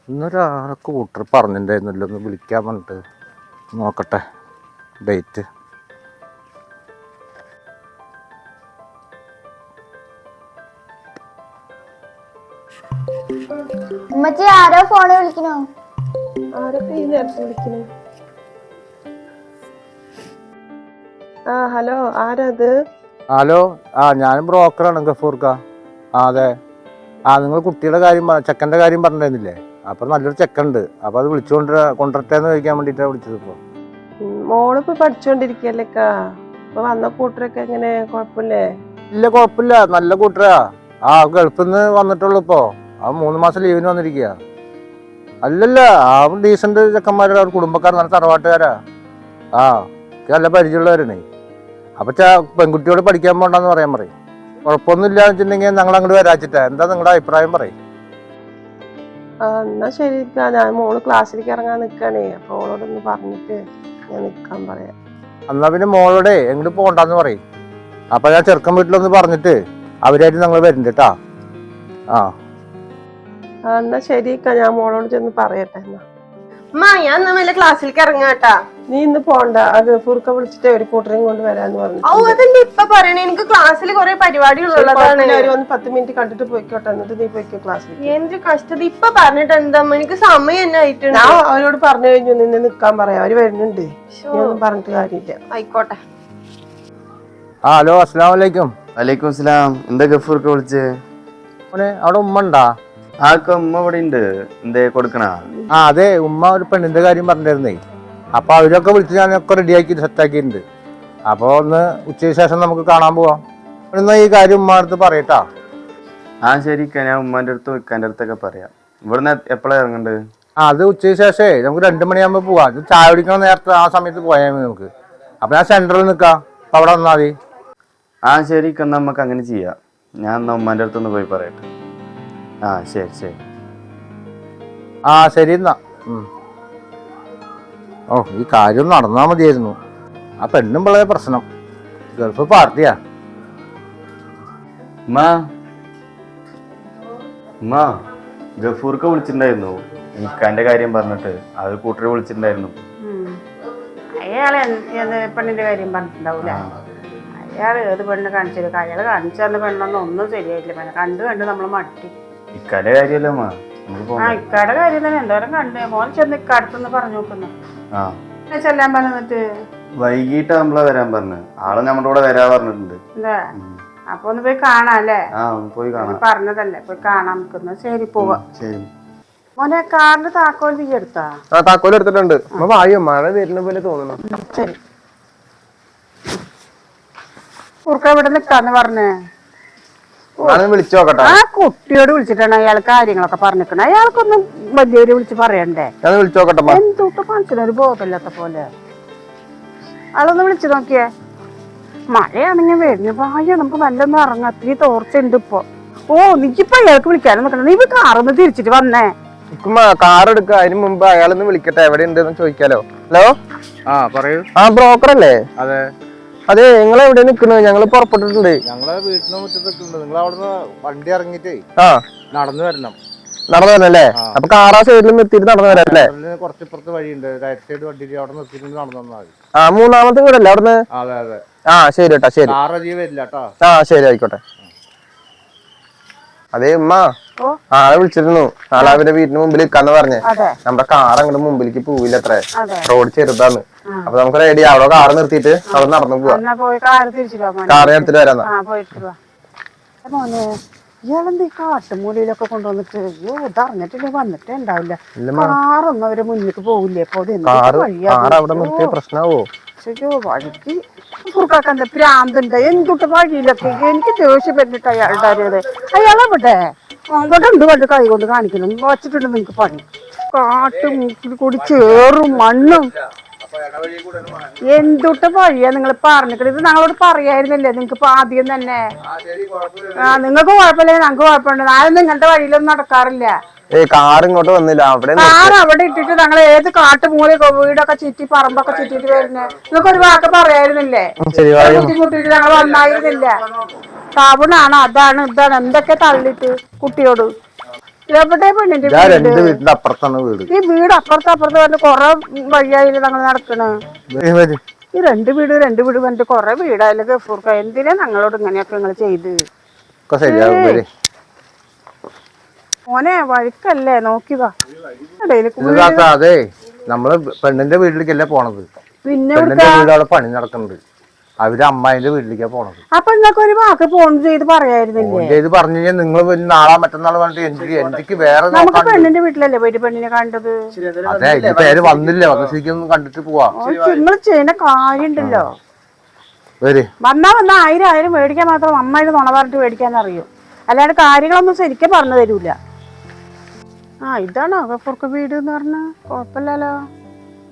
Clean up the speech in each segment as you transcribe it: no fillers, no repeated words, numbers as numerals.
ഇന്നൊരാളെ കൂട്ടർ പറഞ്ഞിട്ടുണ്ടായിരുന്നല്ലോ ഒന്ന് വിളിക്കാൻ പറഞ്ഞിട്ട് നോക്കട്ടെ ഡേറ്റ്. ഉമ്മച്ചി ആരോ ഫോണിൽ വിളിക്കണോ? ആരൊക്കെ ഈ നേരത്തെ വിളിക്കണേ? ആ ഹലോ, ആരത്? ഹലോ, ഞാനും ബ്രോക്കറാണ് ഗഫൂർക്ക. അതെ. നിങ്ങൾ കുട്ടിയുടെ കാര്യം ചെക്കൻ്റെ കാര്യം പറഞ്ഞിരുന്നില്ലേ? അപ്പോൾ നല്ലൊരു ചെക്കുണ്ട്, അപ്പോൾ അത് കൊണ്ടുവരട്ടെന്ന് ചോദിക്കാൻ വേണ്ടിയിട്ടാണ് വിളിച്ചത്. ഇപ്പോൾ മോളിപ്പോ പഠിച്ചോണ്ടിരിക്കല്ലേക്കാ. ഇപ്പൊ വന്ന കൂട്ടരൊക്കെ എങ്ങനെ, കുഴപ്പമില്ലേ? ഇല്ല, കുഴപ്പമില്ല, നല്ല കൂട്ടരാ. ഗൾഫിൽ നിന്ന് വന്നിട്ടുള്ളൂ. ഇപ്പോൾ 3 മാസം ലീവിന് വന്നിരിക്കുക. അല്ലല്ല, ഡീസന്റ് ചെക്കന്മാരാ, അവർ കുടുംബക്കാർ, നല്ല തറവാട്ടുകാരാ. നല്ല പരിചയമുള്ളവരാണേ. അപ്പൊ പെൺകുട്ടിയോട് പഠിക്കാൻ പോണ്ടെന്ന് പറയാൻ പറയും. കുഴപ്പമൊന്നുമില്ല വെച്ചിട്ടുണ്ടെങ്കിൽ ഞങ്ങൾ അങ്ങോട്ട് വരാച്ചിട്ടാ. എന്താ നിങ്ങളുടെ അഭിപ്രായം പറയും? എന്നാ ശരി, ഞാൻ മോള് ക്ലാസ്സിലേക്ക് ഇറങ്ങാൻ നിൽക്കണേ. അപ്പൊ ഓളോടൊന്ന് പറഞ്ഞിട്ട് ഞാൻ നിൽക്കാൻ പറയാം. എന്നാ പിന്നെ മോളോടെ എങ്ങോട്ട് പോണ്ടെന്ന് പറയും. അപ്പൊ ഞാൻ ചെറുക്കൻ വീട്ടിലൊന്ന് പറഞ്ഞിട്ട് അവരായിട്ട് ഞങ്ങൾ വരുന്നുണ്ട് കേട്ടാ. എന്നാ ശരി, ഞാൻ മോളോട് ചെന്ന് പറയട്ടെ. എന്നാ ഞാൻ വല്ല ക്ലാസ്സിലേക്ക് ഇറങ്ങാട്ടാ. നീ ഇന്ന് പോണ്ട, അത് ഫുർക്ക വിളിച്ചിട്ട് ഒരു കൂട്ടരെയും കൊണ്ട് വരാന്ന് പറഞ്ഞു. അതെന്റെ ഇപ്പൊ പറയണേ, എനിക്ക് ക്ലാസ്സിൽ കുറെ പരിപാടികളുള്ളതാണ്. ഒന്ന് 10 മിനിറ്റ് കണ്ടിട്ട് പോയിക്കോട്ടെ, എന്നിട്ട് നീ പോയിക്കോ ക്ലാസ്സിൽ. എന്ത് കഷ്ടത ഇപ്പൊ പറഞ്ഞിട്ട് എന്താ, എനിക്ക് സമയം തന്നെ ആയിട്ടുണ്ട്. ഞാൻ അവരോട് പറഞ്ഞു കഴിഞ്ഞു നിന്നെ നിക്കാൻ പറയാം, അവര് വരുന്നുണ്ട്. ഒന്നും പറഞ്ഞിട്ട് കാര്യമില്ല. ആയിക്കോട്ടെ. ഹലോ, അസ്സലാമു അലൈക്കും. വലൈക്കും അസ്സലാം. എന്താ ഗഫൂർക്ക് വിളിച്ചേ? അവിടെ ഉമ്മ ഉണ്ടാ? ഉമ്മ ഇവിടെ ഉണ്ട്. എന്തേ കൊടുക്കണ? അതെ, ഉമ്മ ഒരു പെണ്ണിന്റെ കാര്യം പറഞ്ഞിരുന്നേ. അപ്പൊ അവരൊക്കെ വിളിച്ച് ഞാനൊക്കെ റെഡിയാക്കി സെറ്റാക്കിയിട്ടുണ്ട്. അപ്പൊ ഒന്ന് ഉച്ചയ്ക്ക് ശേഷം നമുക്ക് കാണാൻ പോവാം. എന്നാ ഈ കാര്യം ഉമ്മ അടുത്ത് പറയട്ടാ. ശരി, ഞാൻ ഉമ്മാന്റെ അടുത്തും ഇക്കാന്റെ അടുത്തൊക്കെ പറയാം. ഇവിടുന്ന് എപ്പോഴാ ഇറങ്ങണ്ടത്? അത് ഉച്ചയ്ക്ക് ശേഷേ നമുക്ക് 2 മണിയാകുമ്പോ പോവാം. ചായ കുടിക്കണം നേരത്തെ, ആ സമയത്ത് പോയാൽ മതി നമുക്ക്. അപ്പൊ ഞാൻ സെന്ററിൽ നിൽക്കാം, അപ്പൊ അവിടെ വന്നാൽ മതി. ശരി, എന്നാ നമുക്ക് അങ്ങനെ ചെയ്യാം. ഞാൻ എന്നാ ഉമ്മാന്റെ അടുത്തൊന്ന് പോയി പറയട്ടെ. ശരി ശരി. ശരി എന്നാ. ഈ കാര്യം നടന്നാ മതിയായിരുന്നു. ആ പെണ്ണും വളരെ പ്രശ്നം, ഗൾഫ് പാർട്ടിയാ. ഗഫൂർക്ക് വിളിച്ചിട്ടുണ്ടായിരുന്നു ഇക്കാന്റെ കാര്യം പറഞ്ഞിട്ട്. അത് കൂട്ടരെ വിളിച്ചിട്ടുണ്ടായിരുന്നു. അയാള് പെണ്ണിന്റെ കാര്യം പറഞ്ഞിട്ടുണ്ടാവൂല. അയാള് ഏത് പെണ്ണ് കാണിച്ചെടുക്ക, അയാള് കാണിച്ചു തന്ന പെണ്ണൊന്നും ഒന്നും ശരിയായിട്ടില്ല. കണ്ട് നമ്മൾ മട്ടി. ഇക്കാന്റെ കാര്യമല്ലേ അമ്മ? ഇക്കാടെ കാര്യം തന്നെ. എന്തോരം കണ്ട് മോൻ ചെന്ന് ഇക്കടുത്തൊന്ന് പറഞ്ഞു നോക്കുന്നു. ചെല്ലാൻ പറഞ്ഞിട്ട് വൈകിട്ടാകുമ്പോഴാ വരാൻ പറഞ്ഞു. ആള് നമ്മുടെ കൂടെ വരാ പറഞ്ഞിട്ടുണ്ട്. അപ്പൊ ഒന്ന് പോയി കാണാല്ലേ? പോയി കാണാം പറഞ്ഞതല്ലേ, പോയി കാണാൻ നിൽക്കുന്നു. ശരി, പോവാ. ശരി മോനെ, കാറിന്റെ താക്കോൽ തീ എടുത്താ? താക്കോൽ എടുത്തിട്ടുണ്ട്. വായോ, മഴ വരുന്ന പോലെ തോന്നണം. ശരി, കുറുക്ക ഇവിടെ നിക്കാന്ന് പറഞ്ഞേ. വിളിച്ചു നോക്കട്ടെ. ആ കുട്ടിയോട് വിളിച്ചിട്ടാണ് അയാൾ കാര്യങ്ങളൊക്കെ പറഞ്ഞിരിക്കണേ. അയാൾക്കൊന്നും വലിയൊരു വിളിച്ച് പറയണ്ടേ? വിളിച്ചു നോക്കട്ടെ. എന്തൊട്ട് മനസ്സിനൊരു ബോധമില്ലാത്ത പോലെ. ആളൊന്ന് വിളിച്ചു നോക്കിയേ. മഴയാണെങ്കിൽ വരുന്നു. വായ, നമുക്ക് നല്ലൊന്നും ഇറങ്ങാം. അത്തിരി തോർച്ചുണ്ട് ഇപ്പൊ. നീക്കിപ്പോ അയാൾക്ക് വിളിക്കാനും നിൽക്കണം. നീ കാറൊന്ന് തിരിച്ചിട്ട് വന്നേ. കാർ എടുക്ക, അതിന് മുമ്പ് അയാളൊന്ന് വിളിക്കട്ടെ, എവിടെ ഉണ്ടെന്ന് ചോദിക്കാലോ. ഹലോ, പറയൂ. ബ്രോക്കർ അല്ലേ? അതെ അതെ, നിങ്ങൾ എവിടെ നിൽക്കുന്നത്? ഞങ്ങള് പുറപ്പെട്ടിട്ടുണ്ട്. ഞങ്ങളെ വീട്ടിന് മുറ്റത്തൊക്കെയുണ്ട്. നിങ്ങൾ അവിടുന്ന് വണ്ടി ഇറങ്ങിട്ടേ നടന്നു വരണം. നടന്നു വരണല്ലേ? അപ്പൊ കാറാ സൈഡിൽ നിർത്തിയിട്ട് നടന്നു വരാം അല്ലേ? കുറച്ചിപ്പുറത്ത് വഴിയുണ്ട്, റൈറ്റ് സൈഡ് വണ്ടി അവിടെ നിർത്തിയിട്ട് നടന്നു വന്നാൽ മതി. 3-ാമത്തെ വീടല്ലേ അവിടുന്ന്? അതെ അതെ. ശരി കേട്ടാ, ശരി. വരില്ല കേട്ടോ. ശരി, ആയിക്കോട്ടെ. അതെ ഉമ്മ, ആളെ വിളിച്ചിരുന്നു. നാളെ അവരുടെ വീടിന് മുമ്പിൽ നിൽക്കാന്ന് പറഞ്ഞേ. നമ്മുടെ കാർ അങ്ങോട്ട് മുമ്പിലേക്ക് പോവില്ല, അത്രേ റോഡ് ചെറുതാന്ന്. അപ്പൊ നമുക്ക് റെഡി, അവിടെ കാറ് നിർത്തിയിട്ട് അവിടെ നടന്നു പോവാ. കാറ് എടുത്തിട്ട് വരാം. ഇയാളെന്താ ഈ കാട്ടുമൂലയിലൊക്കെ കൊണ്ടുവന്നിട്ട്? ഇതറിഞ്ഞിട്ടില്ല, വന്നിട്ടേ ഉണ്ടാവില്ല. കാറൊന്നും അവരെ മുന്നിലേക്ക് പോവില്ലേ? അവിടെ നിർത്തിയ പ്രശ്നമാവോ? വഴിക്ക് എന്താ പ്രാന്തുണ്ട്? എന്തൊട്ട് വഴിയിലൊക്കെ എനിക്ക് ദേഷ്യം പറ്റിട്ട് അയാളുടെ അറിയത്. അയാളെവിടെ അവിടെ ഉണ്ട്, വണ്ടി കൈ കൊണ്ട് കാണിക്കണം. വച്ചിട്ടുണ്ട് നിങ്ങക്ക് പണി. കാട്ടുമൂക്കിൽ കൂടി ചേറും മണ്ണും എന്തൊട്ട് വഴിയാ നിങ്ങൾ പറഞ്ഞിട്ട്? ഇത് ഞങ്ങളോട് പറയായിരുന്നില്ലേ നിങ്ങൾക്ക് ആദ്യം തന്നെ? നിങ്ങൾക്ക് കുഴപ്പമില്ല, ഞങ്ങൾക്ക് കുഴപ്പമുണ്ട്. ഞാനൊന്നും ഇങ്ങനത്തെ വഴിയിലൊന്നും നടക്കാറില്ല. കാർ ഇങ്ങോട്ട് വന്നില്ല. കാർ അവിടെ ഇട്ടിട്ട് ഞങ്ങൾ ഏത് കാട്ടുമൂലൊക്കെ വീടൊക്കെ ചുറ്റി പറമ്പൊക്കെ ചുറ്റിട്ട് വരുന്നേ? നിങ്ങൾക്ക് ഒരു വാക്ക് പറയായിരുന്നില്ലേ? ബുദ്ധിമുട്ടിട്ട് ഞങ്ങൾ വന്നായിരുന്നില്ല. സാബുണാണ്, അതാണ് ഇതാണ് എന്തൊക്കെ തള്ളിട്ട് കുട്ടിയോട്. എവിടെ പെണ്ണിന്റെ ഞാൻ വീട്? രണ്ട് വീട്ടിന്റെ അപ്പുറത്താണ് വീട്. ഈ വീട് അപ്പുറത്ത് പറഞ്ഞ് കൊറേ വഴിയായില്ലേ ഞങ്ങൾ നടക്കണ്. വരി. ഈ രണ്ട് വീട് പറഞ്ഞിട്ട് കൊറേ വീടായാലും ഗഫൂർക്ക എന്തിനാ ഞങ്ങളോട് ഇങ്ങനെയൊക്കെ നിങ്ങൾ ചെയ്ത്? ഒക്കെ ശരിയാകും. വരി. മോനെ വഴിക്കല്ലേ, നോക്കി വാ. അതെ, നമ്മള് പെണ്ണിന്റെ വീട്ടിലേക്കല്ലേ പോണത്. പിന്നെ പെണ്ണിന്റെ വീട് അവിടെ പണി നടക്കുന്നുണ്ട്. അവര് അമ്മായിന്റെ വീട്ടിലേക്കാ പോണത്. അപ്പൊ നിങ്ങൾക്ക് ഒരു വാക്ക് ഫോൺ ചെയ്ത് പറയായിരുന്നില്ലേ? ഫോൺ ചെയ്ത് പറഞ്ഞു കഴിഞ്ഞാൽ നിങ്ങൾ നാളെ മറ്റന്നാൾ പറഞ്ഞിട്ട് എനിക്ക് വേറെ നമുക്ക് പെണ്ണിന്റെ വീട്ടിലല്ലേ പോയിട്ട് പെണ്ണിനെ കണ്ടത്? അതെ, ഈ പേര് വന്നില്ല, വന്ന ശരിക്കും കണ്ടിട്ട് പോവാ. നിങ്ങൾ ചെയ്യുന്ന കാര്യം ഉണ്ടല്ലോ. വന്നാ 1000 മേടിക്കാൻ മാത്രം അമ്മായിട്ട് നുണ പറഞ്ഞിട്ട് മേടിക്കാൻ അറിയും, അല്ലാണ്ട് കാര്യങ്ങളൊന്നും ശരിക്കും പറഞ്ഞു തരൂല. ഇതാണോ ഗഫൂർക്ക് വീട് എന്ന് പറഞ്ഞ? കുഴപ്പമില്ലല്ലോ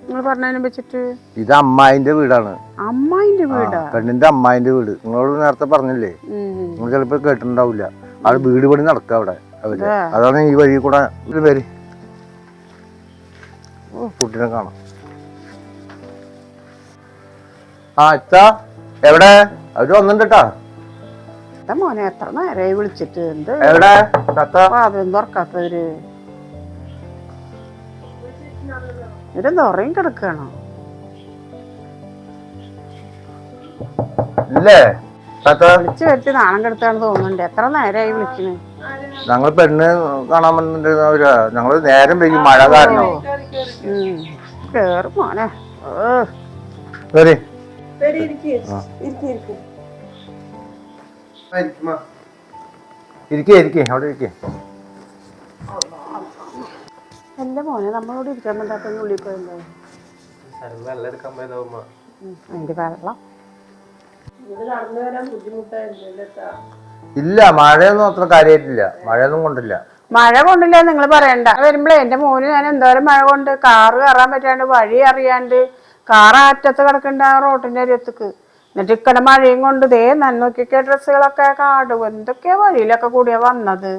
നിങ്ങൾ പറഞ്ഞതിനെ വെച്ചിട്ട്. ഇത് അമ്മായിന്റെ വീടാണ്. അമ്മായിന്റെ വീടാ? പെണ്ണിന്റെ അമ്മായിന്റെ വീട്. നിങ്ങളോട് നേരത്തെ പറഞ്ഞില്ലേ, നിങ്ങൾ ചിലപ്പോ കേട്ടിട്ടുണ്ടാവില്ല. അത് വീട് പണി നടക്കുക അവിടെ അവര്. അതാണ് ഈ വഴി കൂടെ പേര്. കുട്ടീനെ കാണാം. ഇത്താ എവിടെ? അവര് വന്നിട്ടാ. മോനെ എത്ര നേരമായി വിളിച്ചിട്ട്? എന്ത് എവിടെ അതെന്ത് ഉറക്കാത്തവര്? ഇവരെന്താ ഉറങ്ങി കിടക്കുകയാണോ? ഇല്ലേ? വിളിച്ചു വരുത്തി നാണം കെടുത്താണ് തോന്നുന്നുണ്ട്. എത്ര നേരമായി വിളിക്കണേ? ഞങ്ങൾ പെണ്ണ് കാണാൻ വന്നിട്ട് ഞങ്ങള് നേരം വൈകി, മഴ കാരണം. കേറും മോനെ. ഇരിക്കേ അവിടെ ഇരിക്കേ. എന്റെ മോനെ നമ്മളോട് ഇരിക്കാൻ പറ്റാത്ത ഉള്ളിൽ പോയല്ലോ. അതിന്റെ വെള്ളം ഇല്ല, മഴയൊന്നും അത്ര കാര്യമായിട്ടില്ല. മഴയൊന്നും കൊണ്ടില്ല. മഴ കൊണ്ടില്ല നിങ്ങൾ പറയണ്ട. വരുമ്പോഴേ എന്റെ മോന് ഞാൻ എന്തോരം മഴ കൊണ്ട് കാറ് കയറാൻ പറ്റാണ്ട്, വഴി അറിയാണ്ട് കാറ് അറ്റത്ത് കിടക്കണ്ട റോഡിന്റെ അരിയത്തേക്ക്. എന്നിട്ട് ഇക്കടെ മഴയും കൊണ്ട് നന്നോക്കിയൊക്കെ ഡ്രസ്സുകളൊക്കെ കാടും എന്തൊക്കെയാ വഴിയിലൊക്കെ കൂടിയാ വന്നത്.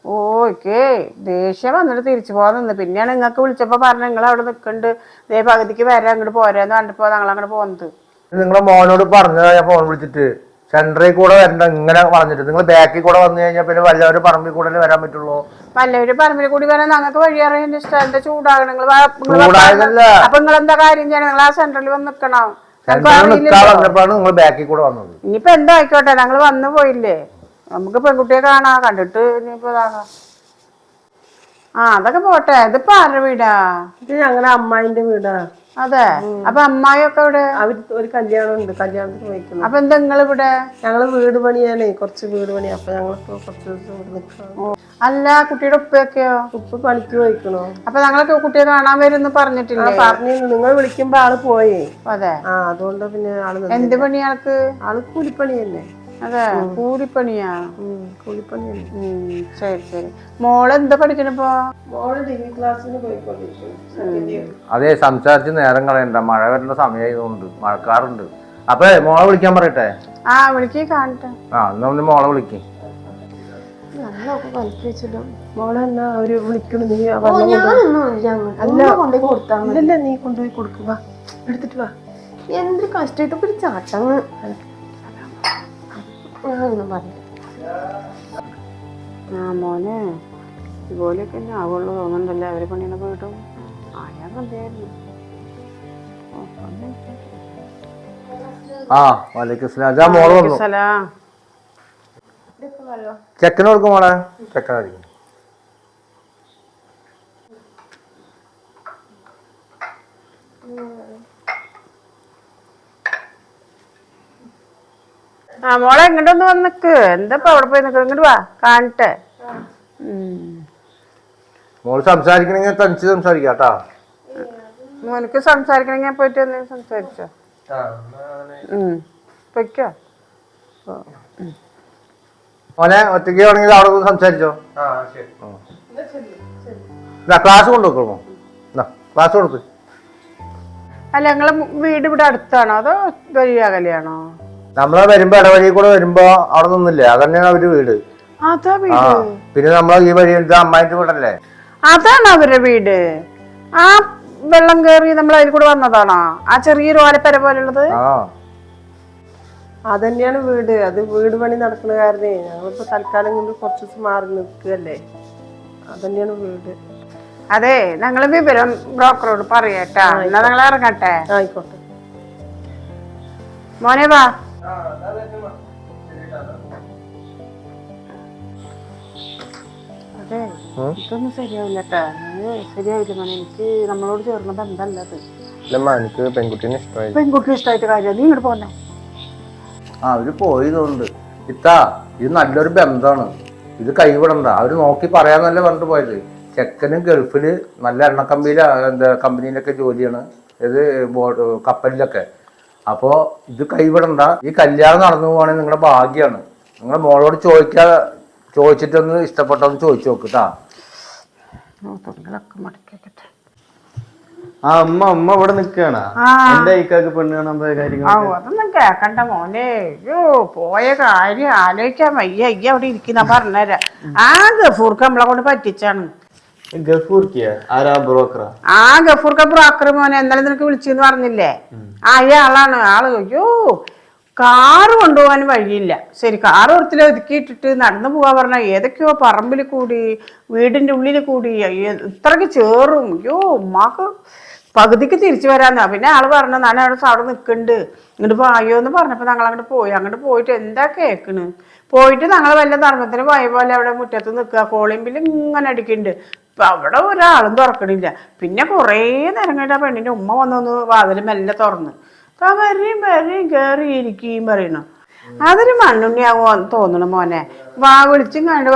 ഓക്കെ ദേഷ്യം വന്നിട്ട് തിരിച്ചു പോകാൻ നിന്ന്. പിന്നെയാണ് നിങ്ങൾക്ക് വിളിച്ചപ്പോ പറഞ്ഞ നിങ്ങൾ അവിടെ നിൽക്കുന്നുണ്ട്, പകുതിക്ക് വരാൻ അങ്ങോട്ട് പോരാന്ന് കണ്ടപ്പോ ഞങ്ങൾ അങ്ങോട്ട് പോകുന്നത്. നിങ്ങളെ മോനോട് പറഞ്ഞതാ ഞാൻ ഫോൺ വിളിച്ചിട്ട്. സെന്ററിൽ കൂടെ വരണ്ട, ഇങ്ങനെ പറഞ്ഞിട്ട് നിങ്ങൾ ബാക്കിൽ കൂടെ വന്നു കഴിഞ്ഞാൽ പിന്നെ വല്ലവരും പറമ്പിൽ കൂടെ വരാൻ പറ്റുള്ളൂ. വല്ലവരും പറമ്പിൽ കൂടി വരാൻ ഞങ്ങൾക്ക് വഴി അറിയാൻ ഇഷ്ടം. എന്താ ചൂടാകണം നിങ്ങൾ? അപ്പൊ നിങ്ങൾ എന്താ കാര്യം ചെയ്യണം? നിങ്ങൾ ആ സെന്ററിൽ വന്ന് നിക്കണം. നിങ്ങൾ ബാക്കിൽ കൂടെ വന്നത്. ഇനിയിപ്പോ എന്താ ആയിക്കോട്ടെ, ഞങ്ങൾ വന്നു പോയില്ലേ, നമുക്ക് പെൺകുട്ടിയെ കാണാ, കണ്ടിട്ട് ഇനിയിപ്പോ ഇതാകാം. അതൊക്കെ പോട്ടെ. ഇതിപ്പോ ആരുടെ വീടാ? ഇത് ഞങ്ങളുടെ അമ്മായിന്റെ വീടാ. അതെ, അപ്പൊ അമ്മായിയൊക്കെ ഇവിടെ? അവര് ഒരു കല്യാണം ഉണ്ട്, കല്യാണത്തിന് പോയിക്കുന്നു. അപ്പൊ എന്താ നിങ്ങൾ ഇവിടെ? ഞങ്ങള് വീട് പണിയാണേ, കുറച്ച് വീട് പണി. അപ്പൊ ഞങ്ങളിപ്പോ കുറച്ച് ദിവസം ഇവിടെ നിൽക്കണം. അല്ല, കുട്ടിയുടെ ഉപ്പയൊക്കെയോ? ഉപ്പ് പണിക്ക് പോയിക്കണോ? അപ്പൊ ഞങ്ങളൊക്കെ കുട്ടിയെ കാണാൻ വരുമെന്ന് പറഞ്ഞിട്ടില്ലേ? പറഞ്ഞിരുന്നു, നിങ്ങൾ വിളിക്കുമ്പോ ആള് പോയേ. അതെ, അതുകൊണ്ട് പിന്നെ ആള് എന്ത് പണി ആൾക്ക്? ആള് കൂലിപ്പണി തന്നെ. അതെ, കൂലിപ്പണിയാ? കൂലിപ്പണി തന്നെ. ശരി ശരി. മോള് എന്താ പഠിക്കണിപ്പോ? മോള് ഡിഗ്രി ക്ലാസ്സിന് പോയിക്കൊണ്ടിരിക്കുന്നു. അതെ, സംസാരിച്ച് നേരം കളയണ്ട, മഴ വരേണ്ട സമയമായതുകൊണ്ട്, മഴക്കാറുണ്ട്. അപ്പൊ മോളെ വിളിക്കാൻ പറയട്ടെ? വിളിക്കേ കാണട്ടെ. എന്നാ മോളെ വിളിക്കേ. മോളെന്നാ അവര് വിളിക്കണു. നീ അല്ല, നീ കൊണ്ടുപോയി കൊടുക്കുക, എടുത്തിട്ട് വാ. എന്തൊരു കഷ്ടമായിട്ട് ഒരു ചാട്ടങ്ങ് മോനെ ഇതുപോലെയൊക്കെ തന്നെ ആവുള്ളൂ തോന്നുന്നുണ്ടല്ലേ. അവര് പണിയുടെ പോയിട്ടും ആയാ മതിയായിരുന്നു. ചെക്കന് കൊടുക്കും മോളെ. ചെക്കനായിരിക്കും. മോളെ ഇങ്ങോട്ടൊന്ന് വന്നിക്ക്. എന്താ അവിടെ പോയി നിൽക്കുക? ഇങ്ങോട്ട് വാ, കാണട്ടെ. മോള് സംസാരിക്കണെങ്കിൽ തനിച്ച് സംസാരിക്കാട്ടാ. മോനക്ക് സംസാരിക്കണെങ്കിൽ പോയിട്ട് എന്തെങ്കിലും സംസാരിച്ചോ? പൊയ്ക്കോ. മോനെ ഒറ്റയ്ക്ക് ആണെങ്കിൽ അവിടെ സംസാരിച്ചോ. ക്ലാസ് കൊണ്ടുവെക്കണോ? ക്ലാസ് കൊടുക്ക്. അല്ല, നിങ്ങളെ വീട് ഇവിടെ അടുത്താണോ അതോ വലിയ അകലെയാണോ? നമ്മളെ വരുമ്പോ ഇടവഴി കൂടെ വരുമ്പോ അവിടെ നിന്നില്ലേ, അതന്നെയാണ് അവര് വീട്. അതാ വീട്? പിന്നെ നമ്മളെ ഈ വഴി അമ്മായിന്റെ വീടല്ലേ? അതാണ് അവരുടെ വീട്. ആ വെള്ളം കേറി നമ്മൾ അതിൽ കൂടെ വന്നതാണോ? ആ ചെറിയൊരു ഓലപ്പര പോലുള്ളത്? അതന്നെയാണ് വീട്. അത് വീട് പണി നടക്കുന്ന കാരണേ ഞങ്ങളിപ്പോ തൽക്കാലം കൊണ്ട് കുറച്ച് ദിവസം മാറി നിൽക്കുകയല്ലേ. അതന്നെയാണ് വീട്. അതെ, ഞങ്ങള് വിവരം ബ്രോക്കറോട് പറയട്ടാ. എന്നാ ഞങ്ങൾ ഇറങ്ങട്ടെ. ആയിക്കോട്ടെ. മോനെ വാ. അതെ, ഇതൊന്നും ശരിയാവില്ലട്ടാ. ശരിയാവില്ല മോനെ. എനിക്ക് നമ്മളോട് ചേർന്ന ബന്ധമല്ലത്. എനിക്ക് പെൺകുട്ടീനെ ഇഷ്ടമായി. പെൺകുട്ടി ഇഷ്ടമായിട്ട് കാര്യം. നീ ഇങ്ങോട്ട് പോന്നെ. അവര് പോയതുകൊണ്ട് ഇത്താ ഇത് നല്ലൊരു ബന്ധമാണ്, ഇത് കൈവിടണ്ട. അവര് നോക്കി പറയാന്നല്ലേ പറഞ്ഞിട്ട് പോയത്. ചെക്കനും ഗൾഫില് നല്ല എണ്ണക്കമ്പിയില എന്താ കമ്പനിയിലൊക്കെ ജോലിയാണ്, ഇത് കപ്പലിലൊക്കെ. അപ്പോൾ ഇത് കൈവിടണ്ട. ഈ കല്യാണം നടന്നു പോവാണെങ്കിൽ നിങ്ങളുടെ ഭാഗ്യമാണ്. നിങ്ങളുടെ മോളോട് ചോദിച്ചിട്ടൊന്ന് ഇഷ്ടപ്പെട്ടൊന്ന് ചോദിച്ചു നോക്കിട്ടാ. തുണികളൊക്കെ മടക്കിക്കട്ടെ. ആ അമ്മ ഇവിടെ നിക്കാണ്. എന്റെ ഐക്കാക്ക് പെണ്ണ് കാണാൻ പോയ കാര്യങ്ങൾ അതൊന്നും കേക്കണ്ട മോനെ. അയ്യോ, പോയ കാര്യം ആലോചിക്കാൻ വയ്യ. അയ്യ അവിടെ ഇരിക്കുന്ന പറഞ്ഞുതരാം. ആ ഗഫൂർക്ക് നമ്മളെ കൊണ്ട് പറ്റിച്ചാണ്. ഗഫൂർക്കിയ ആരാ? ബ്രോക്കറാ? ആ ഗഫൂർക്ക ബ്രോക്കർ മോനെ. എന്നാലും നിനക്ക് വിളിച്ചെന്ന് പറഞ്ഞില്ലേ? അയാളാണ് ആള്. അയ്യോ, കാറ് കൊണ്ടുപോകാൻ വഴിയില്ല. ശരി, കാറ് ഒരത്തിൽ ഒതുക്കിയിട്ടിട്ട് നടന്നു പോകാൻ പറഞ്ഞാൽ ഏതൊക്കെയോ പറമ്പിൽ കൂടി വീടിന്റെ ഉള്ളിൽ കൂടി ഇത്രയ്ക്ക് ചേറും. അയ്യോ, ഉമ്മാക്ക് പകുതിക്ക് തിരിച്ചു വരാന്നാ. പിന്നെ ആള് പറഞ്ഞു ഞാൻ അവിടെ നിൽക്കുന്നുണ്ട്, ഇങ്ങോട്ട് പോയോ എന്ന് പറഞ്ഞപ്പോ ഞങ്ങൾ അങ്ങോട്ട് പോയി. അങ്ങോട്ട് പോയിട്ട് എന്താ കേക്കണ്, പോയിട്ട് ഞങ്ങൾ വല്ല ധർമ്മത്തിന് പോയ പോലെ അവിടെ മുറ്റത്ത് നിൽക്കുക. കോളിമ്പിൽ ഇങ്ങനെ അടിക്കുന്നുണ്ട്. ഇപ്പൊ അവിടെ ഒരാളും തുറക്കണില്ല. പിന്നെ കുറേ നേരം കഴിഞ്ഞാൽ പെണ്ണിന്റെ ഉമ്മ വന്നൊന്ന് വാതിൽ മെല്ലെ തുറന്ന് വരെയും കയറി ഇരിക്കുകയും പറയണു. അതൊരു മണ്ണുണ്ണിയാവോ തോന്നണു മോനെ. വാ വിളിച്ചും കണ്ട്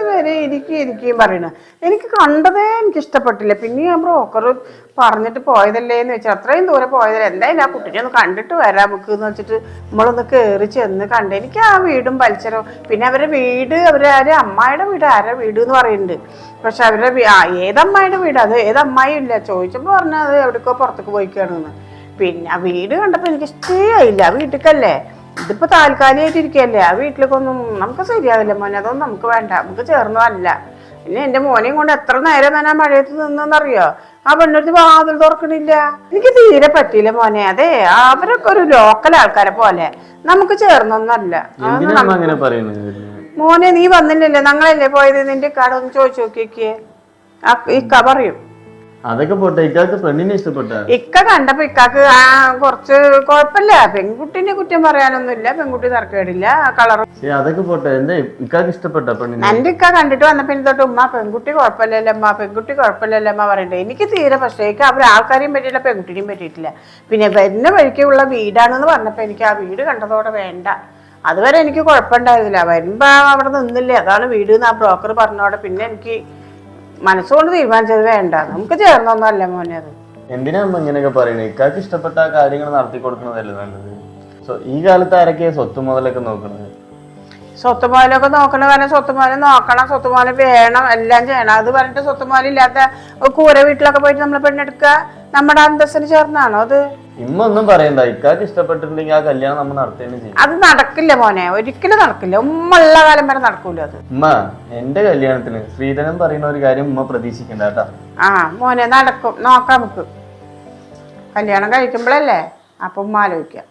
വരെ ഇരിക്കുകയും പറയണു. എനിക്ക് കണ്ടതേ എനിക്ക് ഇഷ്ടപ്പെട്ടില്ല. പിന്നെ ഞാൻ ബ്രോക്കർ പറഞ്ഞിട്ട് പോയതല്ലേ എന്ന് വെച്ചാൽ അത്രയും ദൂരെ പോയതല്ലേ, എന്തായാലും ആ കുട്ടിനെ ഒന്ന് കണ്ടിട്ട് വരാം നമുക്ക് എന്ന് വെച്ചിട്ട് നമ്മളൊന്ന് കയറി ചെന്ന് കണ്ട്. എനിക്ക് ആ വീടും പരിസരവും പിന്നെ അവരുടെ വീട് അവരാരും അമ്മായിയുടെ വീട് ആരുടെ വീട് എന്ന് പറയുന്നുണ്ട്. പക്ഷെ അവരുടെ ഏതമ്മായിയുടെ വീട് അത് ഏതമ്മായും ഇല്ല. ചോദിച്ചപ്പോൾ പറഞ്ഞാൽ അത് എവിടേക്കോ പുറത്തേക്ക് പോയിക്കാണെന്ന്. പിന്നെ ആ വീട് കണ്ടപ്പോൾ എനിക്ക് ഇഷ്ടമായില്ല. ആ വീട്ടിലേക്കല്ലേ, ഇതിപ്പോ താൽക്കാലികമായിട്ട് ഇരിക്കുകയല്ലേ. ആ വീട്ടിലേക്കൊന്നും നമുക്ക് ശരിയാവില്ല മോനെ. അതൊന്നും നമുക്ക് വേണ്ട, നമുക്ക് ചേർന്നതല്ല. പിന്നെ എന്റെ മോനെയും കൊണ്ട് എത്ര നേരം ഞാൻ ആ മഴയത്ത് നിന്നറിയോ? ആ പെണ്ണടുത്ത് വാതിൽ തുറക്കണില്ല. എനിക്ക് തീരെ പറ്റിയില്ല മോനെ. അതെ, അവരൊക്കെ ഒരു ലോക്കൽ ആൾക്കാരെ പോലെ, നമുക്ക് ചേർന്നൊന്നല്ല. മോനെ നീ വന്നില്ലല്ലോ, ഞങ്ങളല്ലേ പോയത്. നിന്റെ ഇക്കാട് ഒന്ന് ചോദിച്ചു നോക്കിയേ. ഇക്ക പറയും. അതൊക്കെ പോട്ടെ, ഇക്കാക്ക് പെണ്ണിനെ ഇഷ്ടപ്പെട്ട? ഇക്ക കണ്ടപ്പോ ഇക്കാക്ക് കുറച്ച് കുഴപ്പമില്ല. പെൺകുട്ടിനെ കുറ്റം പറയാനൊന്നുമില്ല, പെൺകുട്ടി തർക്കേടില്ല. കളറും അതൊക്കെ പോട്ടെ, എന്താ ഇക്കാക്ക് ഇഷ്ടപ്പെട്ട പെണ്ണിനെ? എന്റെ ഇക്ക കണ്ടിട്ട് വന്നപ്പോ തൊട്ട് ഉമ്മ പെൺകുട്ടി കുഴപ്പമില്ലല്ലമ്മ, പെൺകുട്ടി കുഴപ്പമില്ലല്ലമ്മ പറയണ്ടേ. എനിക്ക് തീരെ പ്രശ്നേക്ക് അവർ ആൾക്കാരെയും പറ്റിയില്ല, പെൺകുട്ടിനെയും പറ്റിയിട്ടില്ല. പിന്നെ വരുന്ന വഴിക്കുള്ള വീടാണെന്ന് പറഞ്ഞപ്പോ എനിക്ക് ആ വീട് കണ്ടതോടെ വേണ്ട. അതുവരെ എനിക്ക് കുഴപ്പമുണ്ടായിരുന്നില്ല. വരുമ്പോ അവിടെ നിന്നില്ലേ, അതാണ് വീട് എന്ന് ആ ബ്രോക്കർ പറഞ്ഞോടെ പിന്നെ എനിക്ക് മനസ്സുകൊണ്ട് തീരുമാനിച്ചത് വേണ്ട, നമുക്ക് ചേർന്നൊന്നല്ല മോനെ. അത് എന്തിനാ അമ്മ ഇങ്ങനെയൊക്കെ പറയുന്നത്? ഇക്കാക്ക് ഇഷ്ടപ്പെട്ട കാര്യങ്ങൾ നടത്തി കൊടുക്കുന്നതല്ലേ നല്ലത്. ഈ കാലത്ത് ആരൊക്കെയാ സ്വത്ത് മുതലൊക്കെ നോക്കുന്നത്? സ്വത്ത് മുതലൊക്കെ നോക്കണ കാരണം സ്വത്ത് മുതൽ നോക്കണം, സ്വത്ത് മുതൽ വേണം, എല്ലാം ചെയ്യണം. അത് പറഞ്ഞിട്ട് സ്വത്ത് മുതലില്ലാത്ത കൂര വീട്ടിലൊക്കെ പോയിട്ട് നമ്മൾ പെണ്ണെടുക്കുക നമ്മുടെ അന്തസ്സിന് ചേർന്നാണോ അത്? ഇമ്മ ഒന്നും പറയണ്ട, ഇക്കാക്ക് ഇഷ്ടപ്പെട്ടിട്ടുണ്ടെങ്കിൽ ആ കല്യാണം നമ്മൾ നടത്തേണ്ടി ചെയ്യും. അത് നടക്കില്ല മോനെ, ഒരിക്കലും നടക്കില്ല. ഉമ്മ ഉള്ള കാലം വരെ നടക്കൂല അത്. ഉമ്മ, എന്റെ കല്യാണത്തിന് ശ്രീധരൻ പറയുന്ന ഒരു കാര്യം ഉമ്മ പ്രതീക്ഷിക്കണ്ട കേട്ടാ. ആ മോനെ നടക്കും, നോക്കാം നമുക്ക്. കല്യാണം കഴിക്കുമ്പോഴല്ലേ അപ്പൊ ഉമ്മ ആലോചിക്കാം.